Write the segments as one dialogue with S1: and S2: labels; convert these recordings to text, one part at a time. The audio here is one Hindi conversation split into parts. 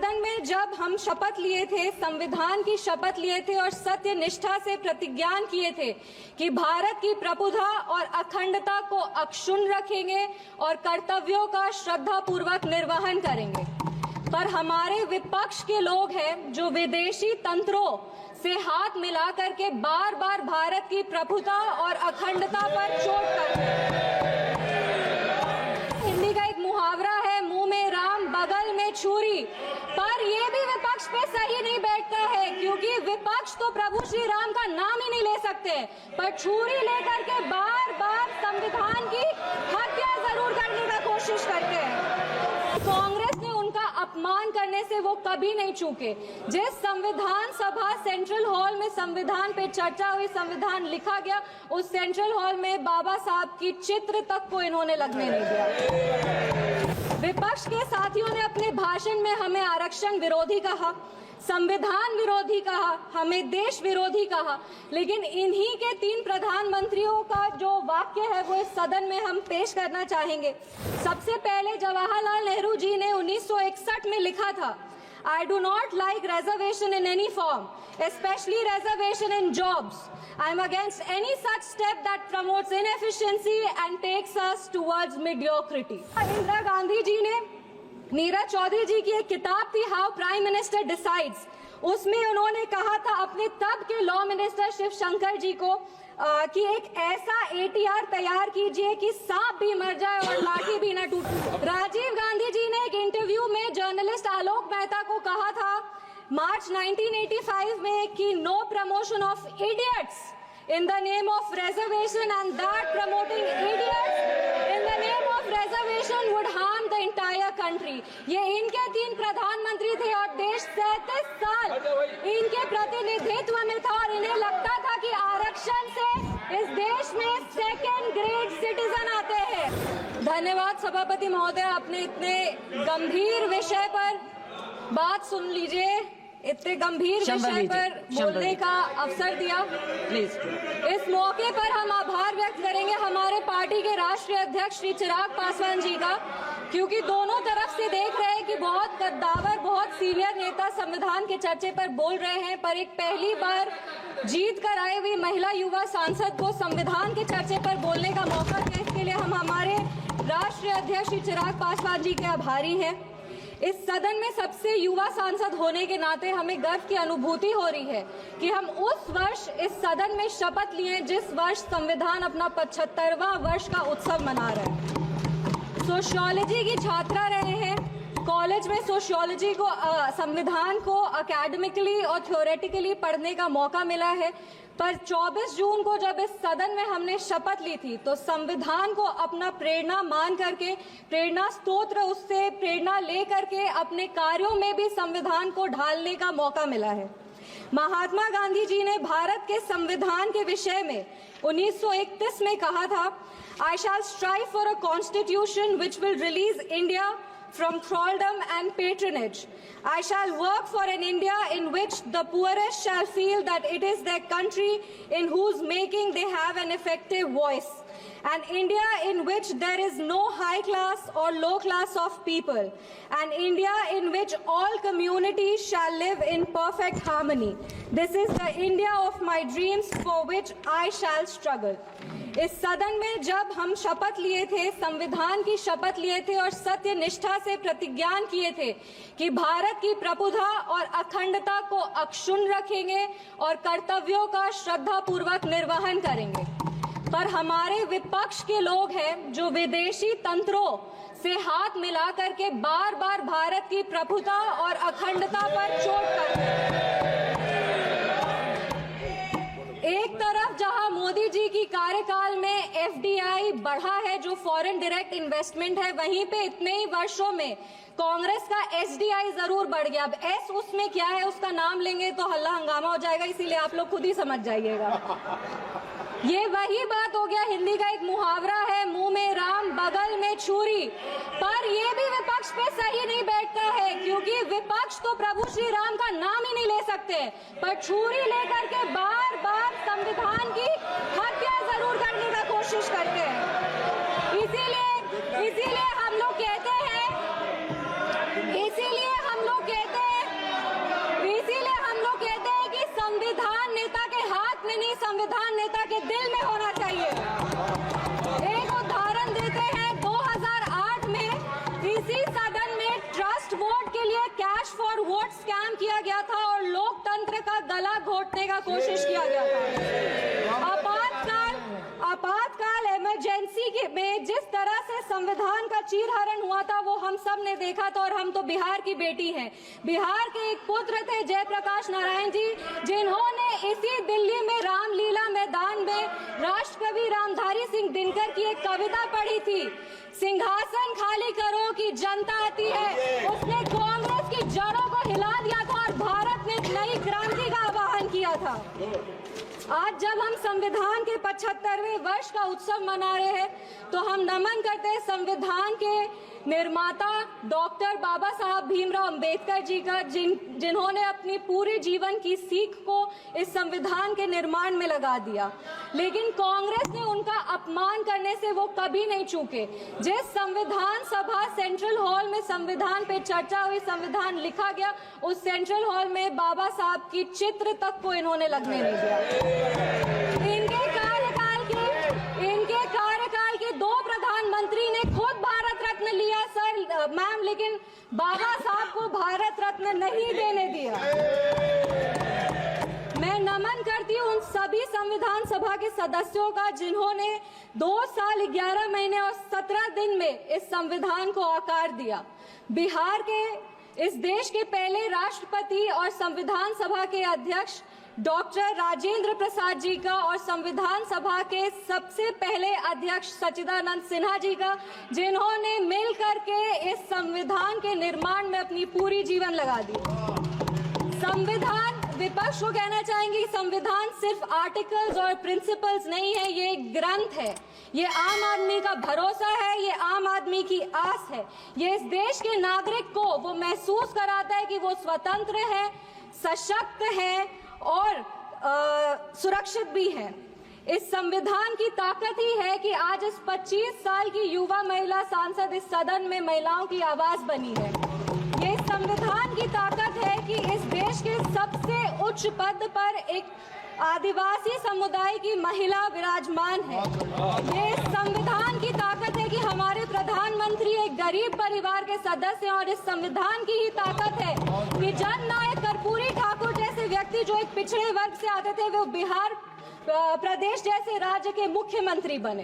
S1: सदन में जब हम शपथ लिए थे, संविधान की शपथ लिए थे और सत्य निष्ठा से प्रतिज्ञान किए थे कि भारत की प्रभुता और अखंडता को अक्षुण्ण रखेंगे और कर्तव्यों का श्रद्धापूर्वक निर्वहन करेंगे, पर हमारे विपक्ष के लोग हैं जो विदेशी तंत्रों से हाथ मिला करके बार बार भारत की प्रभुता और अखंडता पर चोट करते हैं। हिंदी का एक मुहावरा है, मुंह में राम बगल में छुरी, पर ये भी विपक्ष पे सही नहीं बैठता है, क्योंकि विपक्ष तो प्रभु श्री राम का नाम ही नहीं ले सकते, पर छुरी लेकर के बार बार संविधान की हत्या जरूर करने का कोशिश करते हैं। कांग्रेस ने उनका अपमान करने से वो कभी नहीं चूके। जिस संविधान सभा सेंट्रल हॉल में संविधान पे चर्चा हुई, संविधान लिखा गया, उस सेंट्रल हॉल में बाबा साहब की चित्र तक को इन्होंने लगने नहीं दिया। विपक्ष के साथियों ने अपने भाषण में हमें आरक्षण विरोधी कहा, संविधान विरोधी कहा, हमें देश विरोधी कहा, लेकिन इन्हीं के 3 प्रधानमंत्रियों का जो वाक्य है वो इस सदन में हम पेश करना चाहेंगे। सबसे पहले जवाहरलाल नेहरू जी ने 1961 में लिखा था, I do not like reservation in any form, especially reservation in jobs. I am against any such step that promotes inefficiency and takes us towards mediocrity. Indira Gandhi ji ने, नीरज चौधरी जी की एक किताब थी हाउ प्राइम मिनिस्टर डिसाइड्स, उसमें उन्होंने कहा था अपने तब के लॉ मिनिस्टर शिव शंकर जी को कि एक ऐसा ATR तैयार कीजिए कि सांप भी मर जाए और लाठी भी न टूटे। राजीव गांधी जी ने एक इंटरव्यू में जर्नलिस्ट आलोक मेहता को कहा था मार्च 1985 में कि no promotion of idiots in the name of reservation, and that promoting idiots in the name of reservation would harm the entire country. ये इनके 3 प्रधानमंत्री थे और देश 37 साल इनके प्रतिनिधित्व में था और इन्हें लगता था कि आरक्षण से इस देश में सेकेंड ग्रेड सिटीजन आते हैं। धन्यवाद सभापति महोदय, आपने इतने गंभीर विषय पर बात सुन लीजिए, इतने गंभीर विषय पर बोलने का अवसर दिया। प्लीज इस मौके पर हम आभार व्यक्त करेंगे हमारे पार्टी के राष्ट्रीय अध्यक्ष श्री चिराग पासवान जी का, क्योंकि दोनों तरफ से देख रहे हैं कि बहुत कद्दावर, बहुत सीनियर नेता संविधान के चर्चे पर बोल रहे हैं, पर एक पहली बार जीत कर आए हुई महिला युवा सांसद को संविधान के चर्चे पर बोलने का मौका दिया। इसके लिए हम हमारे राष्ट्रीय अध्यक्ष श्री चिराग पासवान जी के आभारी हैं। इस सदन में सबसे युवा सांसद होने के नाते हमें गर्व की अनुभूति हो रही है कि हम उस वर्ष इस सदन में शपथ लिए जिस वर्ष संविधान अपना 75वां वर्ष का उत्सव मना रहे हैं। सोशियोलॉजी की छात्रा रहे हैं, कॉलेज में सोशियोलॉजी को संविधान को एकेडमिकली और थ्योरेटिकली पढ़ने का मौका मिला है, पर 24 जून को जब इस सदन में हमने शपथ ली थी तो संविधान को अपना प्रेरणा मान करके, प्रेरणा स्तोत्र उससे प्रेरणा ले करके अपने कार्यों में भी संविधान को ढालने का मौका मिला है। महात्मा गांधी जी ने भारत के संविधान के विषय में 1931 में कहा था, I shall strive for a constitution which will release India from thraldom and patronage. I shall work for an India in which the poorest shall feel that it is their country in whose making they have an effective voice. An India in which there is no high class or low class of people. An India in which all communities shall live in perfect harmony. This is the India of my dreams for which I shall struggle. इस सदन में जब हम शपथ लिए थे, संविधान की शपथ लिए थे और सत्य निष्ठा से प्रतिज्ञान किए थे कि भारत की प्रभुता और अखंडता को अक्षुण्ण रखेंगे और कर्तव्यों का श्रद्धापूर्वक निर्वहन करेंगे, पर हमारे विपक्ष के लोग हैं जो विदेशी तंत्रों से हाथ मिला करके बार बार भारत की प्रभुता और अखंडता पर चोट करते हैं। एक तरफ जहां मोदी जी की कार्यकाल में FDI बढ़ा है, जो फॉरेन डायरेक्ट इन्वेस्टमेंट है, वहीं पे इतने ही वर्षों में कांग्रेस का SDI जरूर बढ़ गया। अब S उसमें क्या है, उसका नाम लेंगे तो हल्ला हंगामा हो जाएगा, इसीलिए आप लोग खुद ही समझ जाइएगा। ये वही बात हो गया, हिंदी का एक मुहावरा है, मुंह में राम बगल में छुरी, पर ये भी विपक्ष पे सही नहीं बैठता है, क्योंकि विपक्ष तो प्रभु श्री राम का नाम ही नहीं ले सकते, पर छुरी लेकर के बार बार संविधान की हत्या जरूर करने का कोशिश करते हैं। इसीलिए हम लोग कहते हैं के लिए कैश फॉर वोट स्कैम किया गया था और लोकतंत्र का गला घोटने का कोशिश किया गया था। आपातकाल इमरजेंसी में जिस तरह से संविधान का चीरहरण हुआ था वो हम सब ने देखा था। और हम तो बिहार की बेटी हैं। बिहार के एक पुत्र थे जयप्रकाश नारायण जी, जिन्होंने इसी दिल्ली में रामलीला मैदान में राष्ट्रकवि रामधारी सिंह दिनकर की एक कविता पढ़ी थी, सिंहासन खाली करो कि जनता आती है। उसने कांग्रेस की जड़ों को हिला दिया था और भारत में एक नई क्रांति का आह्वान किया था। आज जब हम संविधान के 75वें वर्ष का उत्सव मना रहे हैं तो हम नमन करते हैं संविधान के निर्माता डॉक्टर बाबा साहब भीमराव अंबेडकर जी का, जिन्होंने अपनी पूरे जीवन की सीख को इस संविधान के निर्माण में लगा दिया। लेकिन कांग्रेस ने उनका अपमान करने से वो कभी नहीं चूके। जिस संविधान सभा सेंट्रल हॉल में संविधान पे चर्चा हुई, संविधान लिखा गया, उस सेंट्रल हॉल में बाबा साहब की चित्र तक को इन्होंने लगने नहीं दिया। इनके कार्यकाल के 2 प्रधानमंत्री ने खुद भारत रत्न लिया सर मैम, लेकिन बाबा साहब को भारत रत्न नहीं देने दिया। मैं नमन करती हूँ उन सभी संविधान सभा के सदस्यों का जिन्होंने 2 साल 11 महीने और 17 दिन में इस संविधान को आकार दिया। बिहार के इस देश के पहले राष्ट्रपति और संविधान सभा के अध्यक्ष डॉक्टर राजेंद्र प्रसाद जी का और संविधान सभा के सबसे पहले अध्यक्ष सच्चिदानंद सिन्हा जी का, जिन्होंने मिलकर के इस संविधान के निर्माण में अपनी पूरी जीवन लगा दी। संविधान, विपक्ष को कहना चाहेंगे, संविधान सिर्फ आर्टिकल्स और प्रिंसिपल्स नहीं है, ये एक ग्रंथ है। ये आम आदमी का भरोसा है, ये आम आदमी की आस है। ये इस देश के नागरिक को वो महसूस कराता है कि वो स्वतंत्र है, सशक्त है और सुरक्षित भी है। इस संविधान की ताकत ही है कि आज इस 25 साल की युवा महिला सांसद इस सदन में महिलाओं की आवाज बनी है। ये संविधान की ताकत है कि इस देश के सबसे उच्च पद पर एक आदिवासी समुदाय की महिला विराजमान है। ये संविधान की ताकत है कि हमारे प्रधानमंत्री एक गरीब परिवार के सदस्य हैं और इस संविधान की ही ताकत है कि जननायक कर्पूरी ठाकुर जैसे व्यक्ति जो एक पिछड़े वर्ग से आते थे वो बिहार प्रदेश जैसे राज्य के मुख्यमंत्री बने।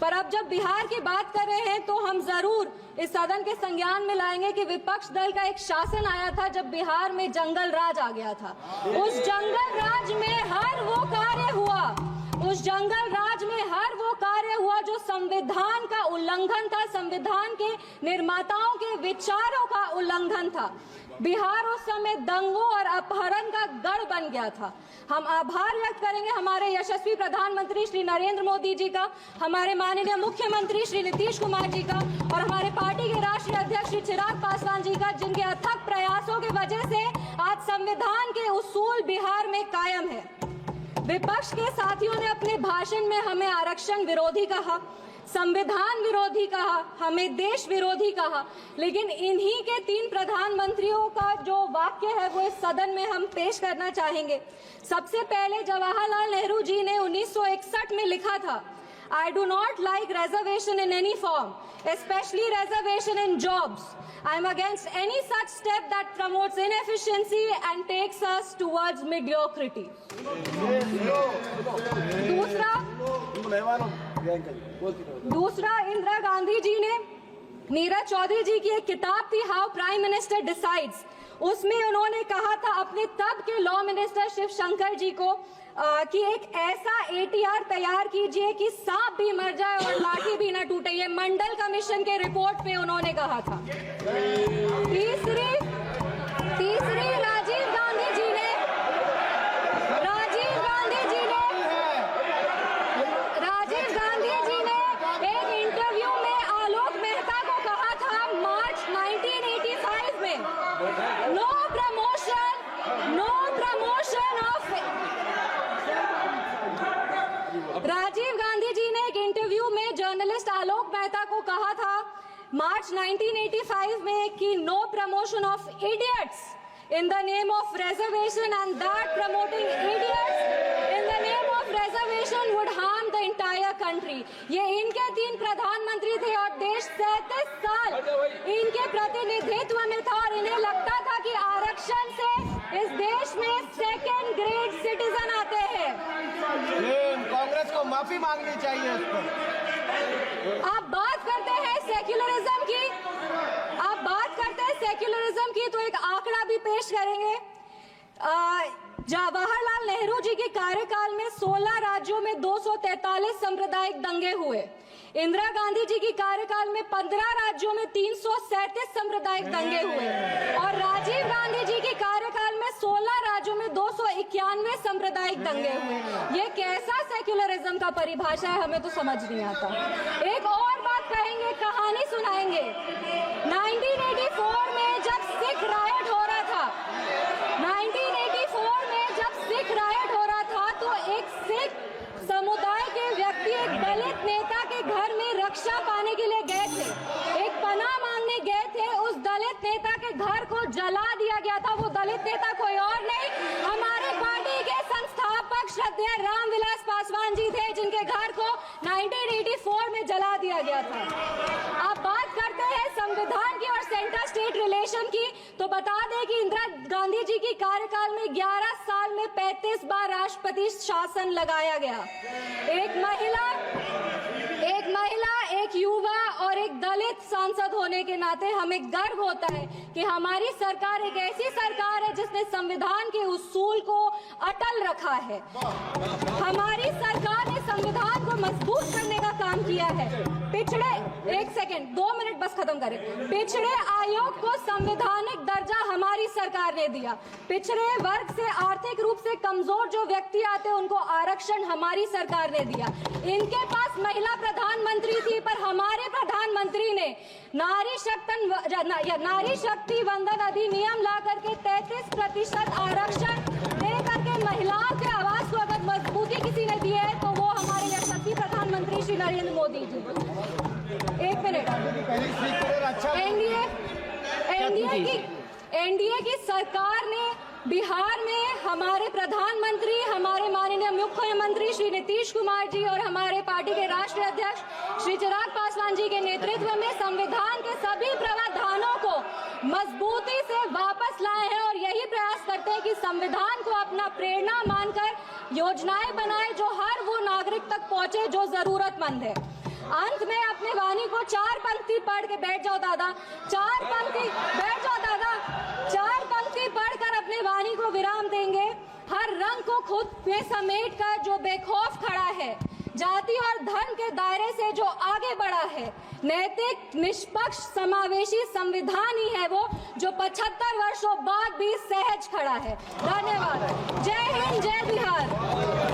S1: पर अब जब बिहार की बात कर रहे हैं तो हम जरूर इस सदन के संज्ञान में लाएंगे कि विपक्ष दल का एक शासन आया था जब बिहार में जंगल राज आ गया था। उस जंगल राज में हर वो कार्य हुआ, उस जंगल राज में हर वो कार्य हुआ जो संविधान का उल्लंघन था, संविधान के निर्माताओं के विचारों का उल्लंघन था। बिहार उस समय दंगों और अपहरण का गढ़ बन गया था। हम आभार व्यक्त करेंगे हमारे यशस्वी प्रधानमंत्री श्री नरेंद्र मोदी जी का, हमारे माननीय मुख्यमंत्री श्री नीतीश कुमार जी का और हमारे पार्टी के राष्ट्रीय अध्यक्ष श्री चिराग पासवान जी का, जिनके अथक प्रयासों की वजह से आज संविधान के उसूल बिहार में कायम है। विपक्ष के साथियों ने अपने भाषण में हमें आरक्षण विरोधी कहा, संविधान विरोधी कहा, हमें देश विरोधी कहा, लेकिन इन्हीं के 3 प्रधानमंत्रियों का जो वाक्य है वो इस सदन में हम पेश करना चाहेंगे। सबसे पहले जवाहरलाल नेहरू जी ने 1961 में लिखा था, I do not like reservation in any form, especially reservation in jobs. I am against any such step that promotes inefficiency and takes us towards mediocrity. दूसरा इंदिरा गांधी जी ने, नीरज चौधरी जी की एक किताब थी हाउ प्राइम मिनिस्टर डिसाइड्स, उसमें उन्होंने कहा था अपने तब के लॉ मिनिस्टर शिव शंकर जी को कि एक ऐसा ATR तैयार कीजिए कि सांप भी मर जाए और लाठी भी ना टूटे। ये मंडल कमीशन के रिपोर्ट पे उन्होंने कहा था। तीसरी राजीव गांधी जी ने एक इंटरव्यू में आलोक मेहता को कहा था मार्च 1985 में, no promotion off. Rajiv Gandhi ji ने एक इंटरव्यू में जर्नलिस्ट आलोक मेहता को कहा था मार्च 1985 में कि no promotion of idiots in the name of reservation and that promoting idiots in the name of reservation would harm the entire country. ये इनके 3 प्रधानमंत्री थे और देश 37 साल इनके प्रतिनिधित्व में था और इन्हें लगता था कि आरक्षण से इस देश में सेकेंड ग्रेड सिटीजन आते हैं।
S2: कांग्रेस को माफी मांगनी चाहिए उस पर।
S1: आप बात करते हैं सेक्युलरिज्म की, आप बात करते हैं सेक्युलरिज्म की, तो एक आंकड़ा भी पेश करेंगे। जवाहरलाल नेहरू जी के कार्यकाल में 16 राज्यों में 243 सांप्रदायिक दंगे हुए। इंदिरा गांधी जी की कार्यकाल में 15 राज्यों में 337 सांप्रदायिक दंगे हुए और राजीव गांधी जी के कार्यकाल में 16 राज्यों में 291 सांप्रदायिक दंगे हुए। ये कैसा सेक्युलरिज्म का परिभाषा है, हमें तो समझ नहीं आता। एक और बात कहेंगे, कहानी सुनाएंगे। 1984 में जब सिख रायट हो रहा था, 1984 में जब सिख रायट हो रहा था तो एक सिख समुदाय के व्यक्ति एक दलित नेता के घर में रक्षा पाने के लिए गए थे, एक पनाह मांगने गए थे। उस दलित नेता के घर को जला दिया गया था। वो दलित नेता कोई और नहीं, हमारे पार्टी के संस्थापक श्रद्धेय रामविलास पासवान जी थे, जिनके घर को 1984 में जला दिया गया था। आप बात करते हैं संविधान की और सेंटर स्टेट रिलेशन की, तो बता दें कि इंदिरा गांधी जी की कार्यकाल में 11 साल में 35 बार राष्ट्रपति शासन लगाया गया। एक महिला, एक युवा और एक दलित सांसद होने के नाते हमें गर्व होता है कि हमारी सरकार एक ऐसी सरकार है जिसने संविधान के उसूल को अटल रखा है। हमारी सरकार ने संविधान को मजबूत करने का काम किया है। एक सेकंड 2 मिनट बस खत्म करें। पिछड़े आयोग को संवैधानिक दर्जा हमारी सरकार ने दिया। पिछड़े वर्ग से आर्थिक रूप से कमजोर जो व्यक्ति आते हैं उनको आरक्षण हमारी सरकार ने दिया। इनके पास महिला प्रधानमंत्री थी, पर हमारे प्रधानमंत्री ने नारी शक्ति वंदन अधिनियम ला करके 33% आरक्षण दे करके महिलाओं के आवाज को अगर मजबूती किसी ने दी है तो वो हमारे यशस्वी प्रधानमंत्री श्री नरेंद्र मोदी जी। एक मिनट, एनडीए की सरकार ने बिहार में हमारे प्रधानमंत्री, हमारे माननीय मुख्यमंत्री श्री नीतीश कुमार जी और हमारे पार्टी के राष्ट्रीय अध्यक्ष श्री चिराग पासवान जी के नेतृत्व में संविधान के सभी प्रावधानों को मजबूती से वापस लाए हैं और यही प्रयास करते हैं कि संविधान को अपना प्रेरणा मानकर योजनाएं बनाए जो हर वो नागरिक तक पहुंचे जो जरूरतमंद है। अंत में अपने वाणी को 4 पंक्ति पढ़ के बैठ जाओ दादा, 4 पंक्ति बैठ जाओ दादा, 4 पंक्ति पढ़कर अपने वाणी को विराम देंगे। हर रंग को खुद में समेट कर जो बेखौफ खड़ा है, जाति और धर्म के दायरे से जो आगे बढ़ा है, नैतिक निष्पक्ष समावेशी संविधान ही है वो जो 75 वर्षों बाद भी सहज खड़ा है। धन्यवाद। जय हिंद, जय बिहार।